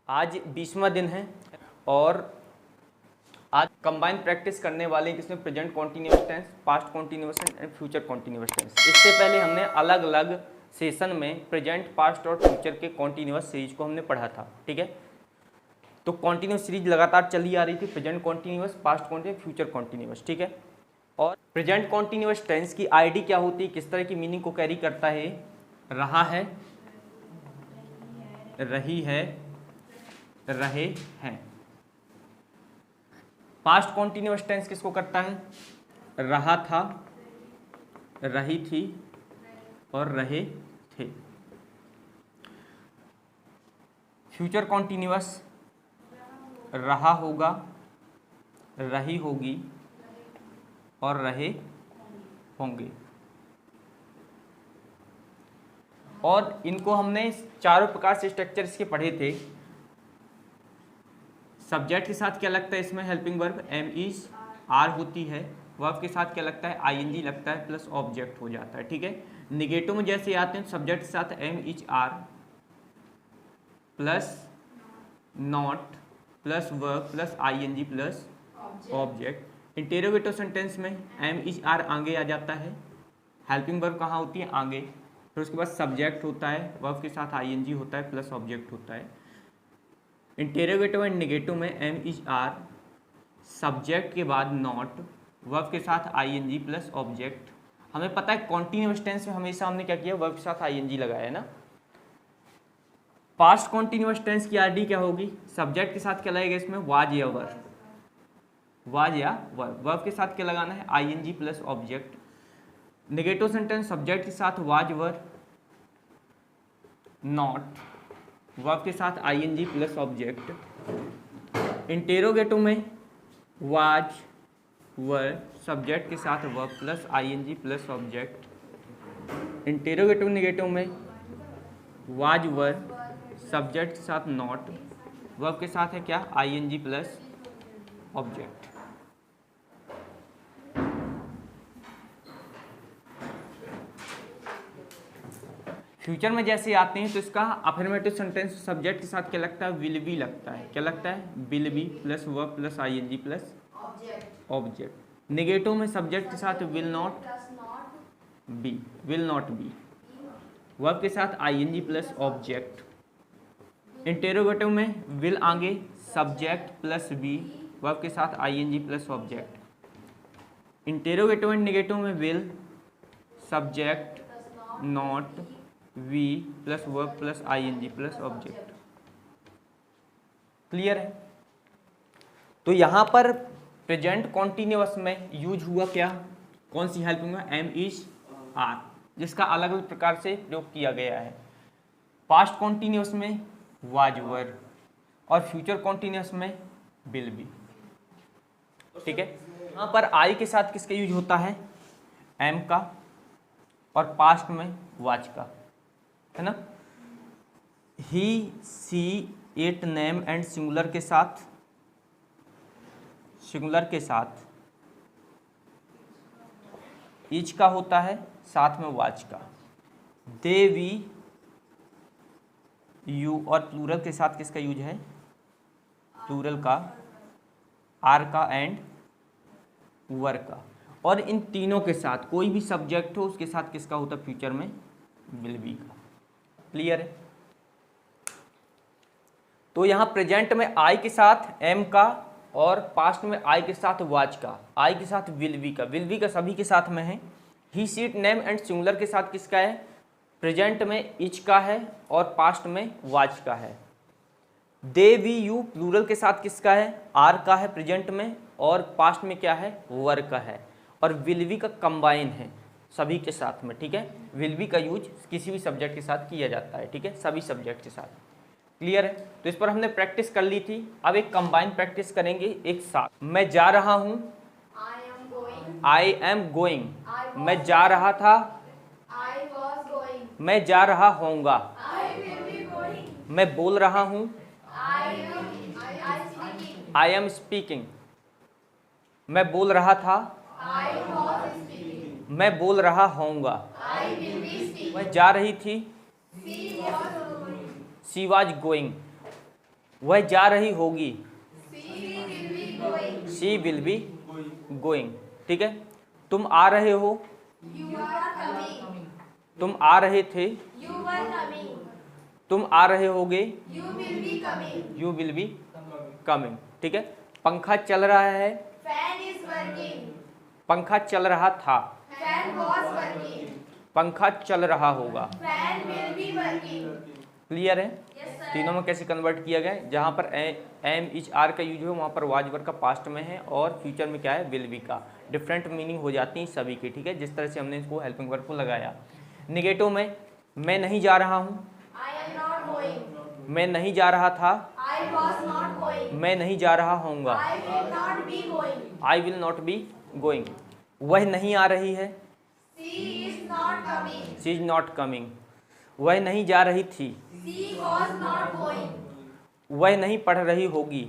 आज 20वां दिन है और आज कंबाइन प्रैक्टिस करने वाले हैं जिसमें present continuous tense, past continuous tense and future continuous tense. इससे पहले हमने अलग अलग सेशन में प्रेजेंट, पास्ट और फ्यूचर के कॉन्टिन्यूअस सीरीज को हमने पढ़ा था, ठीक है। तो कॉन्टिन्यूअस सीरीज लगातार चली आ रही थी, present continuous, past continuous, future continuous, ठीक है। और प्रेजेंट कॉन्टिन्यूअस टेंस की आईडी क्या होती है, किस तरह की मीनिंग को कैरी करता है? रहा है, रही है, रहे हैं। पास्ट कॉन्टिन्यूअस टेंस किसको करता है? रहा था, रही थी और रहे थे। फ्यूचर कॉन्टिन्यूअस रहा होगा, रही होगी और रहे होंगे। और इनको हमने चारों प्रकार से स्ट्रक्चर इसके पढ़े थे। सब्जेक्ट के साथ क्या लगता है इसमें? Helping verb am is are होती है। वर्ब के साथ क्या लगता है? आईएनजी लगता है प्लस ऑब्जेक्ट हो जाता है, ठीक है। निगेटिव में जैसे आते हैं सब्जेक्ट के साथ am is are plus not plus verb plus ING plus object. Interrogative sentence में एम इज आर आगे आ जाता है, हेल्पिंग वर्ब कहाँ होती है? आगे। फिर उसके बाद सब्जेक्ट होता है, वर्ब के साथ आईएनजी होता है प्लस ऑब्जेक्ट होता है। इंटेरोगेटिव एंड नेगेटिव में एम इज आर, सब्जेक्ट के बाद नॉट, वर्ब के साथ आईएनजी प्लस ऑब्जेक्ट। हमें पता है कॉन्टिन्यूअस टेंस में हमेशा हमने क्या किया? वर्ब के साथ आईएनजी लगाया है ना। पास्ट कॉन्टिन्यूअस टेंस की आरडी क्या होगी? सब्जेक्ट के साथ क्या लगेगा इसमें? वाज या वर, वाज या वर। वर्ब के साथ क्या लगाना है? ING plus object. Negative sentence subject के साथ वाज वर नॉट, वर्ब के साथ आईएनजी प्लस ऑब्जेक्ट। इंटेरोगेटिव में वाज वर, सब्जेक्ट के साथ verb plus ING plus object. Interrogative negative में वाज वर, सब्जेक्ट के साथ नॉट, वर्ब के साथ है क्या? ING plus object. फ्यूचर में जैसे आते हैं तो इसका अफर्मेटिव सेंटेंस सब्जेक्ट के साथ क्या लगता है? विल बी लगता है। क्या लगता है? Will be plus verb plus ING plus object. Negative में सब्जेक्ट के साथ will not be, will not be, verb के साथ आईएनजी प्लस ऑब्जेक्ट। इंटेरोगेटिव में विल आगे, सब्जेक्ट प्लस बी, वर्ब के साथ ING plus object. Interrogative and negative में will, subject not, V plus verb plus ING plus object. Clear है? तो यहां पर प्रेजेंट कॉन्टिन्यूअस में यूज हुआ क्या? कौन सी हेल्पिंग में? एम इज आर, जिसका अलग अलग प्रकार से प्रयोग किया गया है। पास्ट कॉन्टिन्यूअस में वाज वर और फ्यूचर कॉन्टिन्यूअस में विल बी, ठीक है। यहां पर आई के साथ किसका यूज होता है? एम का, और पास्ट में वाज का, है ना। ही, सी, इट, नेम एंड सिंगुलर के साथ, सिंगुलर के साथ इच का होता है, साथ में वाज का। दे, वी, यू, और प्लूरल के साथ किसका यूज है? प्लूरल का, आर का एंड वर का। और इन तीनों के साथ कोई भी सब्जेक्ट हो उसके साथ किसका होता है फ्यूचर में? विल बी का। क्लियर है? तो यहां प्रेजेंट में आई के साथ एम का और पास्ट में आई के साथ वाज का, आई के साथ विल बी का, विल बी का सभी के साथ में है। ही, सी, इट, नेम एंड सिंगुलर के साथ किसका है? प्रेजेंट में इच का है और पास्ट में वाज का है। दे, वी, यू प्लूरल के साथ किसका है? आर का है प्रेजेंट में, और पास्ट में क्या है? वर का है। और विल बी का कंबाइन है सभी के साथ में, ठीक है। विल बी का यूज किसी भी सब्जेक्ट के साथ किया जाता है, ठीक है, सभी सब्जेक्ट के साथ। क्लियर है? तो इस पर हमने प्रैक्टिस कर ली थी। अब एक कंबाइन प्रैक्टिस करेंगे एक साथ। मैं जा रहा हूं, आई एम गोइंग। मैं जा रहा था, मैं जा रहा होऊंगा। मैं बोल रहा हूं, आई एम स्पीकिंग। मैं बोल रहा था, मैं बोल रहा होऊंगा। मैं जा रही थी, शी वॉज गोइंग। वह जा रही होगी, शी विल बी गोइंग। ठीक है। तुम आ रहे हो, तुम आ रहे थे, तुम आ रहे होगे, यू विल बी कमिंग। ठीक है। पंखा चल रहा है, पंखा चल रहा था, पंखा चल रहा होगा। क्लियर है? तीनों में कैसे कन्वर्ट किया गया? जहाँ पर एम इज आर का यूज हो वहाँ पर वाज वर्ब का पास्ट में है और फ्यूचर में क्या है, विल बी का। डिफरेंट मीनिंग हो जाती है सभी की। ठीक है। जिस तरह से हमने इसको हेल्पिंग वर्ब को लगाया। निगेटिव में मैं नहीं जा रहा हूँ, मैं नहीं जा रहा था, मैं नहीं जा रहा होऊंगा, I will not be going. वह नहीं आ रही है, शी इज नॉट कमिंग। वह नहीं जा रही थी, वह नहीं पढ़ रही होगी,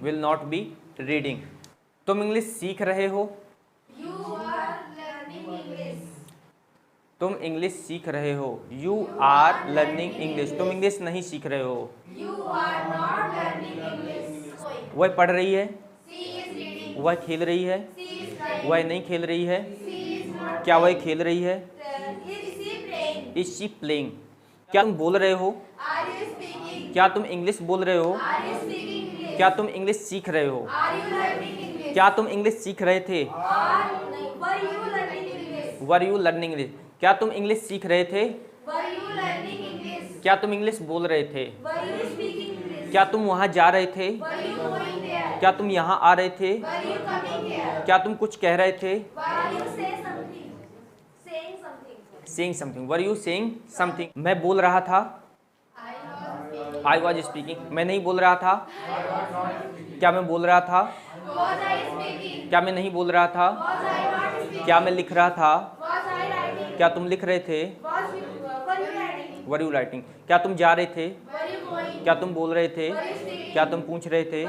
विल नॉट बी रीडिंग। तुम इंग्लिश सीख रहे हो, तुम इंग्लिश सीख रहे हो, यू आर लर्निंग इंग्लिश। तुम इंग्लिश नहीं सीख रहे हो, वह पढ़ रही है, वह खेल रही है, वह नहीं खेल रही है, क्या वह खेल रही है, इज शी प्लेइंग। क्या तुम बोल रहे हो, क्या तुम इंग्लिश बोल रहे हो, क्या तुम इंग्लिश सीख रहे हो, क्या तुम इंग्लिश सीख रहे थे, वर यू लर्निंग इंग्लिश। क्या तुम इंग्लिश सीख रहे थे, क्या तुम इंग्लिश बोल रहे थे, क्या तुम वहां जा रहे थे, क्या तुम यहाँ आ रहे थे, क्या तुम कुछ कह रहे थे, saying something, were you saying something. मैं बोल रहा था, आई वॉज स्पीकिंग। मैं नहीं बोल रहा था, क्या मैं बोल रहा था, क्या मैं नहीं बोल रहा था, क्या मैं लिख रहा था, क्या तुम लिख रहे थे, वर यू राइटिंग। क्या तुम जा रहे थे, क्या तुम बोल रहे थे, क्या तुम पूछ रहे थे,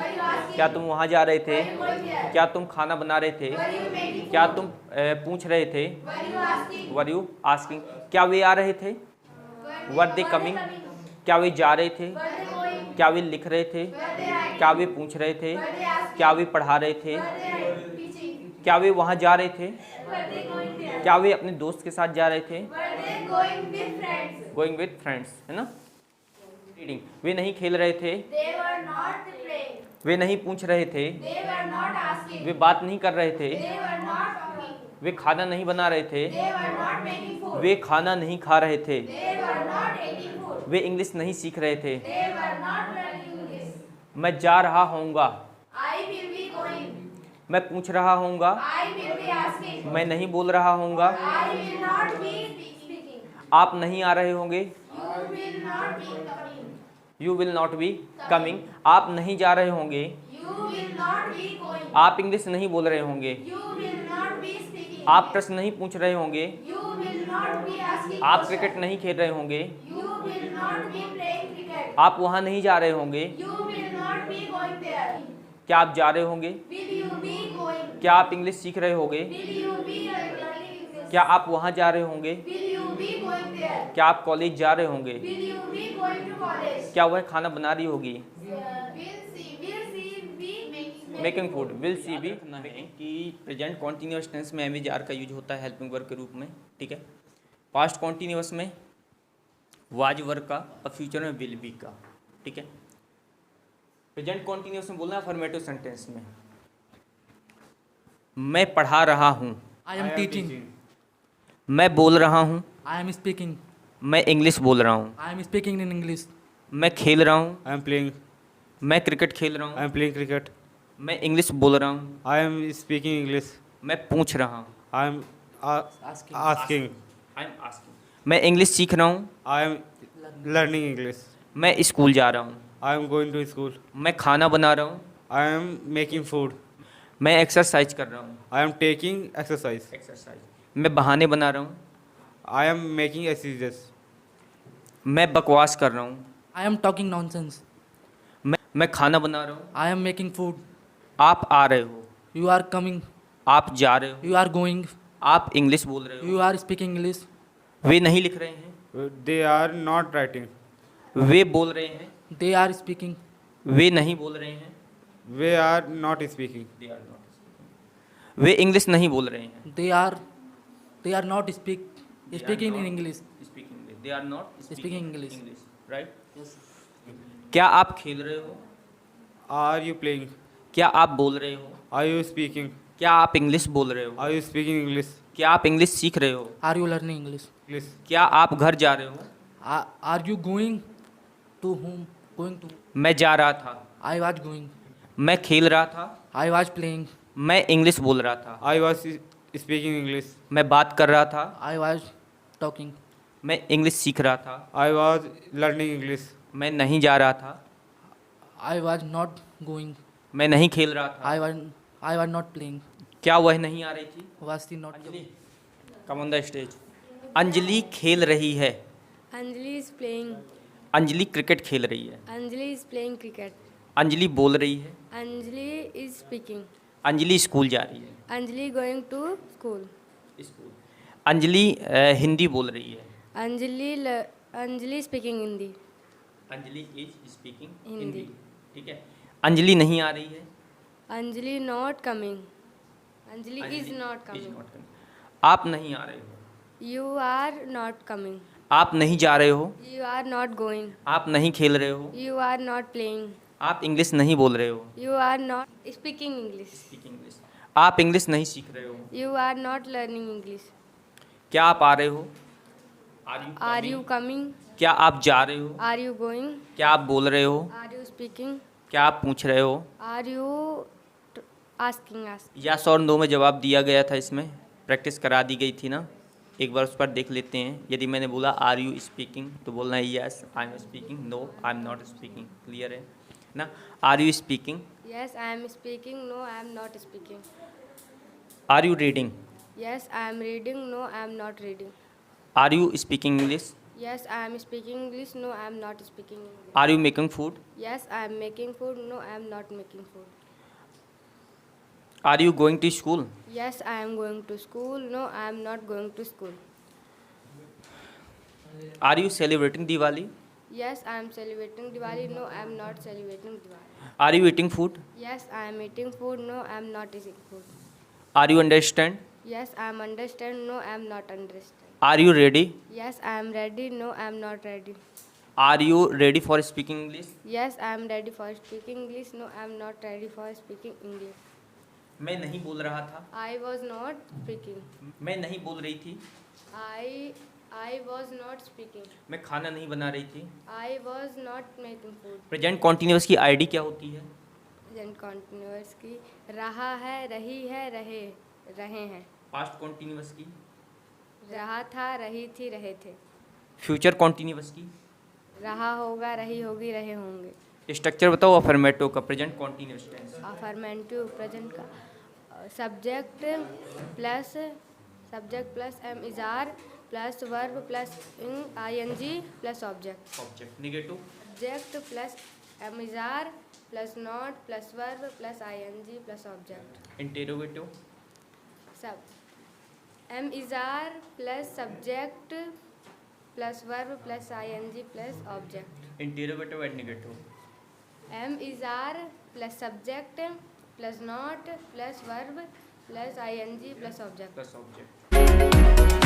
क्या तुम वहाँ जा रहे थे, क्या तुम खाना बना रहे थे, क्या तुम पूछ रहे थे, वर यू आस्किंग। क्या वे आ रहे थे, वर दे कमिंग। क्या वे जा रहे थे, क्या वे लिख रहे थे, क्या वे पूछ रहे थे, क्या वे पढ़ा रहे थे, क्या वे वहाँ जा रहे थे, क्या वे अपने दोस्त के साथ जा रहे थे, गोइंग विथ फ्रेंड्स, है ना। रीडिंग, वे नहीं खेल रहे थे, वे नहीं पूछ रहे थे, वे बात नहीं कर रहे थे, वे खाना नहीं बना रहे थे, वे खाना नहीं खा रहे थे, वे इंग्लिश नहीं सीख रहे थे, मैं जा रहा होऊंगा, मैं पूछ रहा होऊंगा, मैं नहीं बोल रहा होऊंगा, आप नहीं आ रहे होंगे, you will not be coming. आप नहीं जा रहे होंगे, आप इंग्लिश नहीं बोल रहे होंगे, आप प्रश्न नहीं पूछ रहे होंगे, आप क्रिकेट नहीं खेल रहे होंगे, आप वहां नहीं जा रहे होंगे, क्या आप जा रहे होंगे, क्या आप इंग्लिश सीख रहे होंगे, क्या आप वहां जा रहे होंगे, क्या आप कॉलेज जा रहे होंगे, क्या वह खाना बना रही होगी, making food, will see be. कि प्रेजेंट कॉन्टिन्यूअस टेंस में एम इज आर का यूज होता है हेल्पिंग वर्ब के रूप में। ठीक है। पास्ट कॉन्टिन्यूअस में वाज वर्ब का और फ्यूचर में विल बी का। ठीक है। प्रेजेंट कॉन्टिन्यूअस में बोलना है अफर्मेटिव सेंटेंस में। मैं पढ़ा रहा हूँ, I am teaching. मैं बोल रहा हूँ, I am speaking. मैं इंग्लिश बोल रहा हूँ, I am speaking in English. मैं खेल रहा हूँ, I am playing. मैं क्रिकेट खेल रहा I हूँ, am playing cricket. मैं इंग्लिश बोल रहा हूँ, I am speaking English. मैं पूछ रहा हूँ, I am Asking. asking. I am asking, मैं इंग्लिश सीख रहा हूँ, I am learning English. मैं स्कूल जा रहा हूँ, I am going to school. मैं खाना बना रहा हूँ, I am making food. मैं एक्सरसाइज कर रहा हूँ, I am taking exercise. मैं बहाने बना रहा हूँ, I am making excuses. मैं बकवास कर रहा हूँ, I am talking nonsense. मैं खाना बना रहा हूँ, I am making food. आप आ रहे हो, You are coming. आप जा रहे हो, You are going. आप इंग्लिश बोल रहे हो, You are speaking English. वे नहीं लिख रहे हैं, They are not writing. वे बोल रहे हैं, They are speaking. वे नहीं बोल रहे हैं, We are not speaking. they are not speaking. Way English नहीं बोल रहे हैं, They are not speaking in English. speaking English. They are not Speaking English. right? Yes. क्या आप खेल रहे हो? Are you playing? क्या आप बोल रहे हो? Are you speaking? क्या आप इंग्लिश बोल रहे हो? Are you speaking English? क्या आप इंग्लिश सीख रहे हो? Are you learning English? English. क्या आप घर जा रहे हो? Are you going to whom? Going to? मैं जा रहा था, I was going. मैं खेल रहा था, I was playing. मैं इंग्लिश बोल रहा था, I was speaking English. मैं बात कर रहा था, I was talking. मैं इंग्लिश सीख रहा था, I was learning English. मैं नहीं जा रहा था, I was not going. मैं नहीं खेल रहा था। I was not playing. क्या वह नहीं आ रही थी? Was she not? Anjali, come on the stage. Anjali खेल रही है, Anjali is playing. Anjali cricket खेल रही है, Anjali is playing cricket. Anjali बोल रही है, Anjali is speaking. Anjali school जा रही है, Anjali going to school. School. Anjali Hindi बोल रही है, Anjali speaking Hindi. Anjali is speaking Hindi. Hindi, ठीक है। अंजलि नहीं आ रही है, Anjali not coming. Anjali is not is coming. not coming। आप नहीं आ रहे हो, You are not coming. आप नहीं जा रहे हो, You are not going. आप नहीं खेल रहे हो, You are not playing. आप इंग्लिश नहीं बोल रहे हो, You are not speaking English. Speaking English, आप इंग्लिश नहीं सीख रहे हो। You are not learning English. क्या आप आ रहे हो? Are you coming? क्या आप जा रहे हो? Are you going? क्या आप बोल रहे हो? Are you speaking? क्या आप पूछ रहे हो? Are you asking us? Yes और नो में जवाब दिया गया था, इसमें प्रैक्टिस करा दी गई थी ना। एक बार उस पर देख लेते हैं। यदि मैंने बोला आर यू स्पीकिंग तो बोलना है yes I am speaking, no I am not speaking. Clear है ना? Are you speaking, Yes, I am speaking. No, I am not speaking. Are you reading, Yes, I am reading. No, I am not reading. Are you speaking English, Yes, I am speaking English. No, I am not speaking English. Are you making food, Yes, I am making food. No, I am not making food. Are you going to school, Yes, I am going to school. No, I am not going to school. Are you celebrating Diwali, Yes, I am celebrating Diwali. No, I am not celebrating Diwali. Are you eating food, Yes, I am eating food. No, I am not eating food. Are you understand, Yes, I am understand. No, I am not understand. Are you ready, Yes, I am ready. No, I am not ready. Are you ready for speaking English. Yes, I am ready for speaking English. No, I am not ready for speaking English. मैं नहीं बोल रहा था, I was not speaking. मैं नहीं बोल रही थी, I was not speaking. मैं खाना नहीं बना रही थी। I was not making food. Present continuous की आईडी क्या होती है? प्रेजेंट कॉन्टिन्यूअस की रहा है, रही है, रहे हैं। पास्ट कॉन्टिन्यूस की, रहा था, रही थी, रहे थे। फ्यूचर कॉन्टिन्यूस की। रहा होगा, रही होगी, रहे होंगे। स्ट्रक्चर बताओ अफर्मेटिव का, present continuous tense. Affirmative present का subject plus am is are plus verb plus ing plus object. Object negative, subject plus am is are plus not plus verb plus ing plus object. Interrogative, सब am is are plus subject plus verb plus ing plus object. Interrogative and negative. Am is are plus subject plus not plus verb plus ing plus object. Plus object.